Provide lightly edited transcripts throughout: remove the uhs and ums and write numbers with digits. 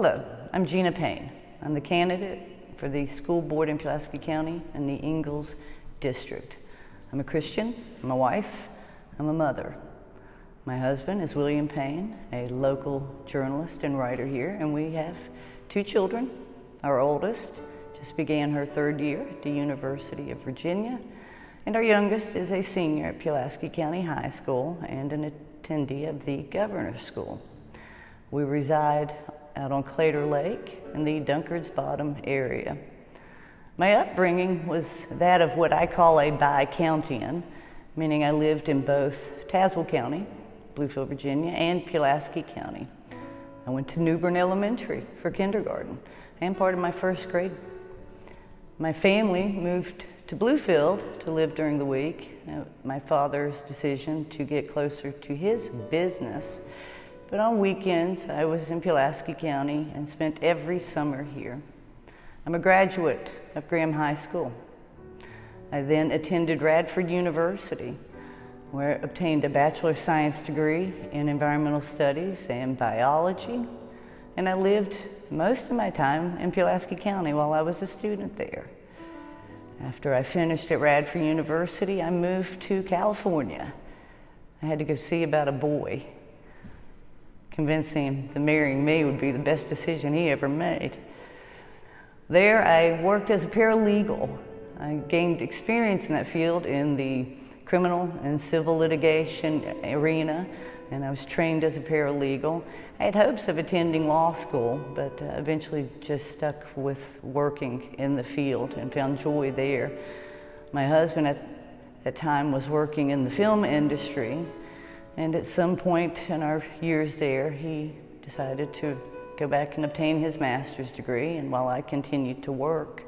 Hello, I'm Gina Paine. I'm the candidate for the school board in Pulaski County and the Ingalls District. I'm a Christian, I'm a wife, I'm a mother. My husband is William Paine, a local journalist and writer here, and we have 2 children. Our oldest just began her 3rd year at the University of Virginia, and our youngest is a senior at Pulaski County High School and an attendee of the Governor's School. We reside out on Claytor Lake in the Dunkards Bottom area. My upbringing was that of what I call a bi-countian, meaning I lived in both Tazewell County, Bluefield, Virginia, and Pulaski County. I went to New Bern Elementary for kindergarten and part of my 1st grade. My family moved to Bluefield to live during the week. My father's decision to get closer to his business. But on weekends, I was in Pulaski County and spent every summer here. I'm a graduate of Graham High School. I then attended Radford University, where I obtained a Bachelor of Science degree in Environmental Studies and Biology. And I lived most of my time in Pulaski County while I was a student there. After I finished at Radford University, I moved to California. I had to go see about a boy, convincing him that marrying me would be the best decision he ever made. There, I worked as a paralegal. I gained experience in that field in the criminal and civil litigation arena, and I was trained as a paralegal. I had hopes of attending law school, but eventually just stuck with working in the field and found joy there. My husband at that time was working in the film industry, and at some point in our years there, he decided to go back and obtain his master's degree, and while I continued to work.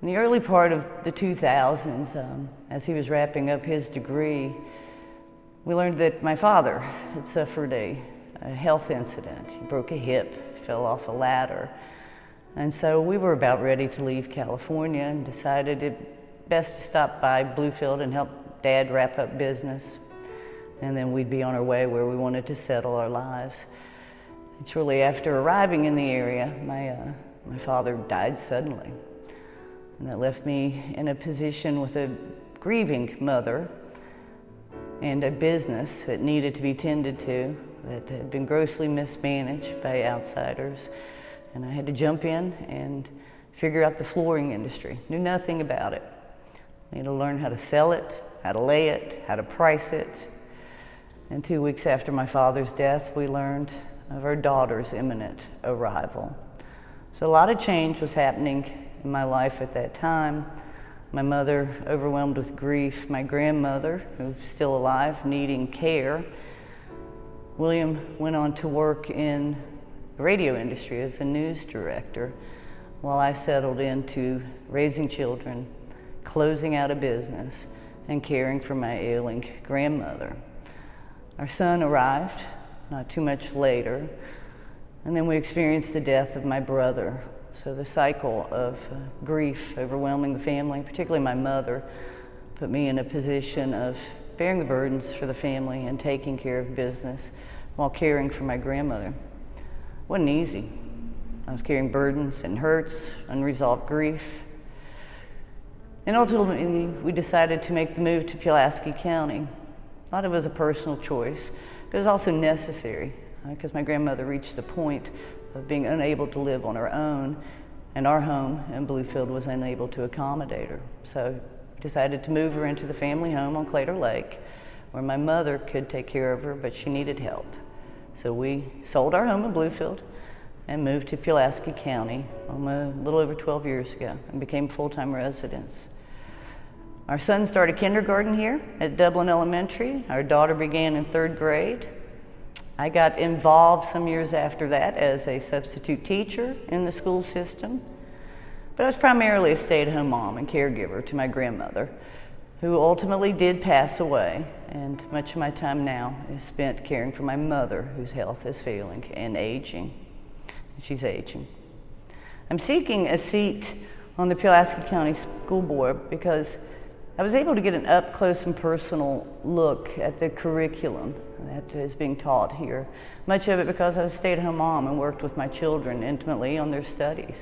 In the early part of the 2000s, as he was wrapping up his degree, we learned that my father had suffered a health incident. He broke a hip, fell off a ladder. And so we were about ready to leave California and decided it best to stop by Bluefield and help Dad wrap up business. And then we'd be on our way where we wanted to settle our lives. And shortly after arriving in the area, my father died suddenly. And that left me in a position with a grieving mother and a business that needed to be tended to that had been grossly mismanaged by outsiders. And I had to jump in and figure out the flooring industry. Knew nothing about it. I had to learn how to sell it, how to lay it, how to price it. And 2 weeks after my father's death, we learned of our daughter's imminent arrival. So a lot of change was happening in my life at that time. My mother overwhelmed with grief, my grandmother, who's still alive, needing care. William went on to work in the radio industry as a news director, while I settled into raising children, closing out a business, and caring for my ailing grandmother. Our son arrived not too much later, and then we experienced the death of my brother. So the cycle of grief overwhelming the family, particularly my mother, put me in a position of bearing the burdens for the family and taking care of business while caring for my grandmother. It wasn't easy. I was carrying burdens and hurts, unresolved grief. And ultimately, we decided to make the move to Pulaski County. A lot of it was a personal choice, but it was also necessary because my grandmother reached the point of being unable to live on her own, and our home in Bluefield was unable to accommodate her. So we decided to move her into the family home on Claytor Lake, where my mother could take care of her, but she needed help. So we sold our home in Bluefield and moved to Pulaski County a little over 12 years ago and became full-time residents. Our son started kindergarten here at Dublin Elementary. Our daughter began in 3rd grade. I got involved some years after that as a substitute teacher in the school system, but I was primarily a stay-at-home mom and caregiver to my grandmother, who ultimately did pass away, and much of my time now is spent caring for my mother, whose health is failing and aging. She's aging. I'm seeking a seat on the Pulaski County School Board because I was able to get an up close and personal look at the curriculum that is being taught here. Much of it because I was a stay-at-home mom and worked with my children intimately on their studies.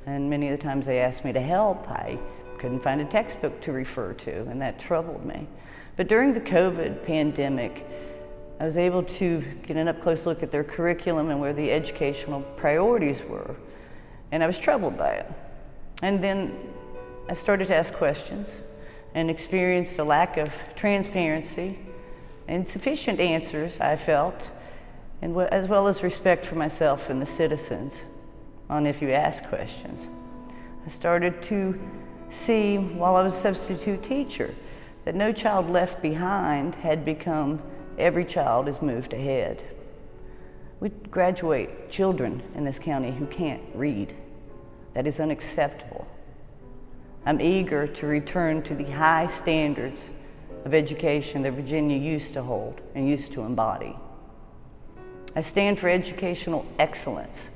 And many of the times they asked me to help, I couldn't find a textbook to refer to, and that troubled me. But during the COVID pandemic, I was able to get an up-close look at their curriculum and where the educational priorities were, and I was troubled by it. And then I started to ask questions and experienced a lack of transparency and sufficient answers, I felt, and as well as respect for myself and the citizens on if you ask questions. I started to see, while I was a substitute teacher, that no child left behind had become every child is moved ahead. We graduate children in this county who can't read. That is unacceptable. I'm eager to return to the high standards of education that Virginia used to hold and used to embody. I stand for educational excellence.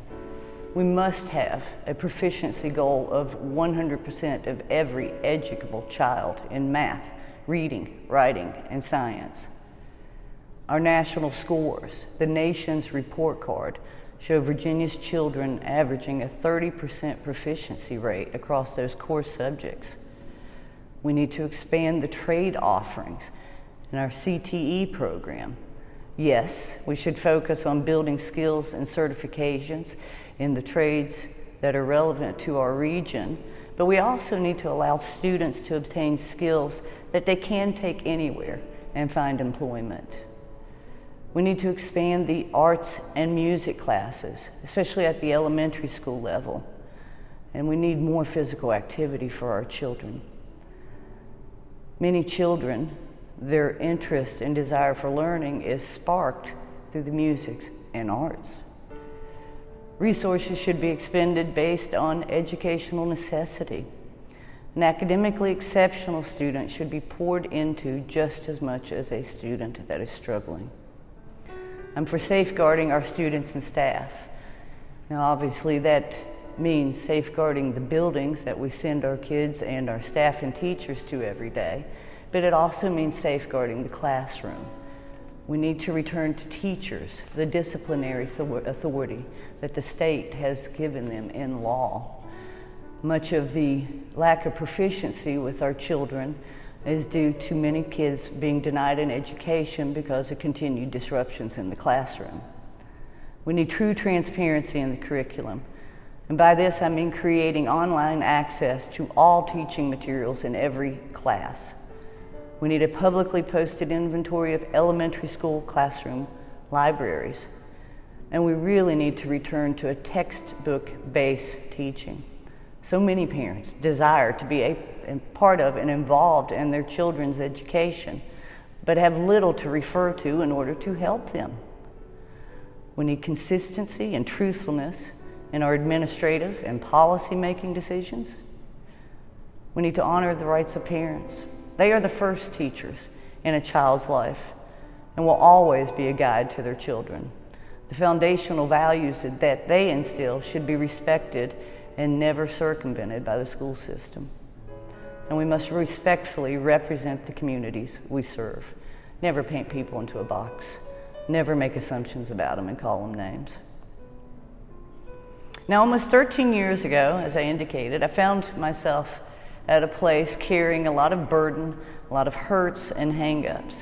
We must have a proficiency goal of 100% of every educable child in math, reading, writing, and science. Our national scores, the nation's report card, show Virginia's children averaging a 30% proficiency rate across those core subjects. We need to expand the trade offerings in our CTE program. Yes, we should focus on building skills and certifications in the trades that are relevant to our region, but we also need to allow students to obtain skills that they can take anywhere and find employment. We need to expand the arts and music classes, especially at the elementary school level, and we need more physical activity for our children. Many children, their interest and desire for learning is sparked through the music and arts. Resources should be expended based on educational necessity. An academically exceptional student should be poured into just as much as a student that is struggling. I'm for safeguarding our students and staff. Now, obviously, that means safeguarding the buildings that we send our kids and our staff and teachers to every day, but it also means safeguarding the classroom. We need to return to teachers the disciplinary authority that the state has given them in law. Much of the lack of proficiency with our children is due to many kids being denied an education because of continued disruptions in the classroom. We need true transparency in the curriculum. And by this, I mean creating online access to all teaching materials in every class. We need a publicly posted inventory of elementary school classroom libraries. And we really need to return to a textbook-based teaching. So many parents desire to be a part of and involved in their children's education, but have little to refer to in order to help them. We need consistency and truthfulness in our administrative and policy-making decisions. We need to honor the rights of parents. They are the first teachers in a child's life and will always be a guide to their children. The foundational values that they instill should be respected and never circumvented by the school system. And we must respectfully represent the communities we serve. Never paint people into a box. Never make assumptions about them and call them names. Now, almost 13 years ago, as I indicated, I found myself at a place carrying a lot of burden, a lot of hurts and hang-ups.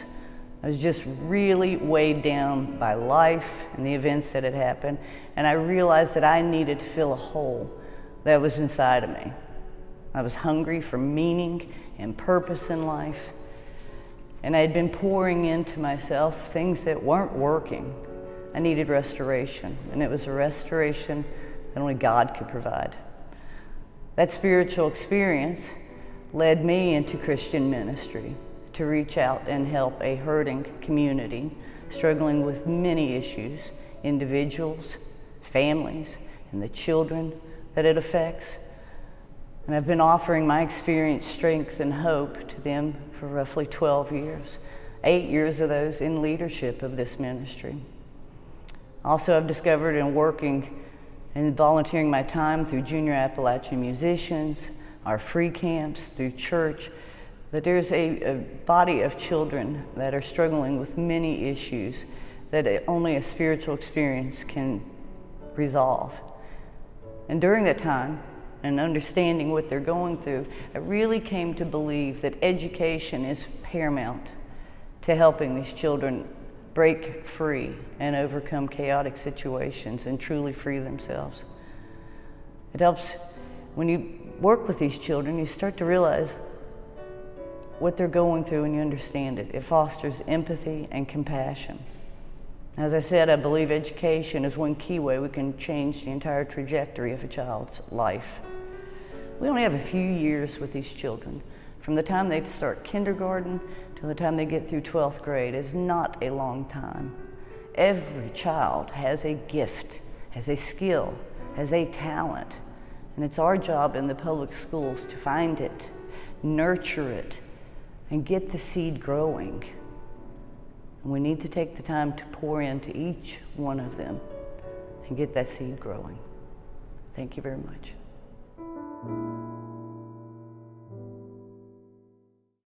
I was just really weighed down by life and the events that had happened, and I realized that I needed to fill a hole that was inside of me. I was hungry for meaning and purpose in life, and I had been pouring into myself things that weren't working. I needed restoration, and it was a restoration that only God could provide. That spiritual experience led me into Christian ministry to reach out and help a hurting community struggling with many issues, individuals, families, and the children that it affects. And I've been offering my experience, strength, and hope to them for roughly 12 years, 8 years of those in leadership of this ministry. Also, I've discovered in working and volunteering my time through Junior Appalachian Musicians, our free camps, through church, that there's a body of children that are struggling with many issues that only a spiritual experience can resolve. And during that time, and understanding what they're going through, I really came to believe that education is paramount to helping these children break free and overcome chaotic situations and truly free themselves. It helps when you work with these children, you start to realize what they're going through and you understand it. It fosters empathy and compassion. As I said, I believe education is one key way we can change the entire trajectory of a child's life. We only have a few years with these children. From the time they start kindergarten till the time they get through 12th grade is not a long time. Every child has a gift, has a skill, has a talent, and it's our job in the public schools to find it, nurture it, and get the seed growing. And we need to take the time to pour into each one of them and get that seed growing. Thank you very much.